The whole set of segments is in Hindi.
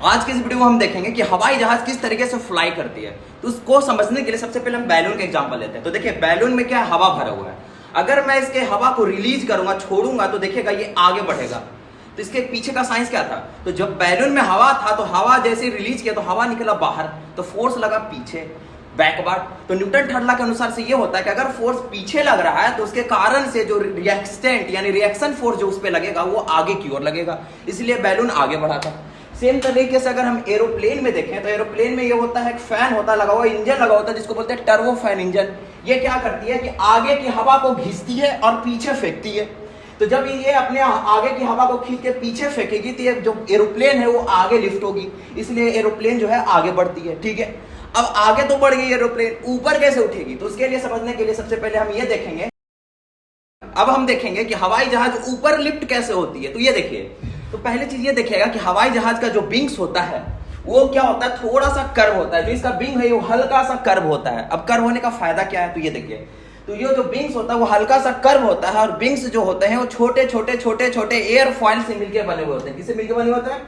आज की इस वीडियो में हम देखेंगे कि हवाई जहाज किस तरीके से फ्लाई करती है। तो उसको समझने के लिए सबसे पहले हम बैलून का एग्जांपल लेते हैं। तो देखिए बैलून में क्या है, हवा भरा हुआ है। अगर मैं इसके हवा को रिलीज करूंगा, छोड़ूंगा, तो देखिएगा ये आगे बढ़ेगा। तो इसके पीछे का साइंस क्या था, तो जब बैलून में हवा था तो हवा जैसे रिलीज किया तो हवा निकला बाहर, तो फोर्स लगा पीछे बैकवर्ड। तो न्यूटन थर्ड लॉ के अनुसार से ये होता है कि अगर फोर्स पीछे लग रहा है तो उसके कारण से जो रिएक्टेंट यानी रिएक्शन फोर्स जो उस पे लगेगा वो आगे की ओर लगेगा, इसलिए बैलून आगे बढ़ा था। सेम तरीके से अगर हम एरोप्लेन में देखें तो एरोप्लेन में ये होता है, एक फैन होता है लगा हुआ, इंजन लगा होता है जिसको बोलते हैं टर्बो फैन इंजन। ये क्या करती है कि आगे की हवा को खींचती है और पीछे फेंकती है। तो जब ये अपने आगे की हवा को खींच के पीछे फेंकेगी तो ये जो एरोप्लेन है वो आगे लिफ्ट होगी, इसलिए एरोप्लेन जो है आगे बढ़ती है। ठीक है, अब आगे तो बढ़ गई एरोप्लेन, ऊपर कैसे उठेगी, तो उसके लिए समझने के लिए सबसे पहले हम ये देखेंगे। अब हम देखेंगे कि हवाई जहाज ऊपर लिफ्ट कैसे होती है। तो ये देखिए, तो पहले चीज ये देखिएगा कि हवाई जहाज का जो विंग्स होता है वो क्या होता है, थोड़ा सा कर्व होता है। जो इसका विंग है वो हल्का सा कर्व होता है। अब कर्व होने का फायदा क्या है, तो ये देखिए, तो ये जो विंग्स होता है वो हल्का सा कर्व होता है और विंग्स जो होते हैं वो छोटे छोटे छोटे छोटे एयर फॉइल से मिलकर बने हुए होते हैं। किससे मिलकर बने होते हैं,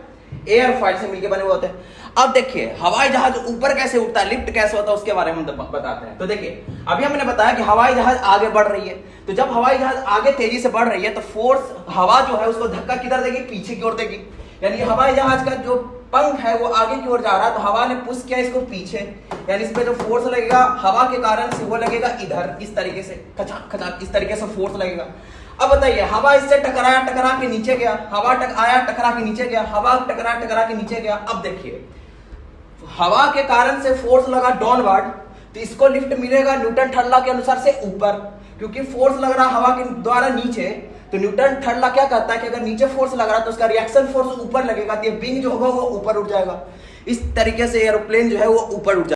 एयर फॉइल से मिलकर बने हुए होते हैं। अब देखिए हवाई जहाज ऊपर कैसे उठता है, लिफ्ट कैसे होता है, उसके बारे में बताते हैं। तो देखिए अभी हमने बताया कि हवाई जहाज आगे बढ़ रही है, तो जब हवाई जहाज आगे तेजी से बढ़ रही है तो फोर्स हवा जो है उसको धक्का किधर देगी, पीछे की ओर देगी। यानी हवाई जहाज का जो पंख है वो आगे की ओर जा रहा है, तो हवा ने पुश किया इसको पीछे, यानी इस पे जो फोर्स लगेगा हवा के कारण से वो लगेगा इधर, इस तरीके से खचाक खचाक, इस तरीके से फोर्स लगेगा। अब बताइए हवा इससे टकराया, टकरा के नीचे गया, हवा आया टकरा के नीचे गया, हवा टकरा के नीचे गया। अब देखिए हवा के कारण से फोर्स लगा डाउनवर्ड, तो इसको लिफ्ट मिलेगा न्यूटन थर्ड लॉ के अनुसार से ऊपर, क्योंकि फोर्स लग रहा हवा के द्वारा नीचे। तो न्यूटन थर्ड लॉ क्या कहता है कि अगर नीचे फोर्स लग रहा है तो उसका रिएक्शन फोर्स ऊपर लगेगा, तो ये विंग जो होगा वो ऊपर उठ जाएगा। इस तरीके से एरोप्लेन जो है वो ऊपर उठ जाएगा।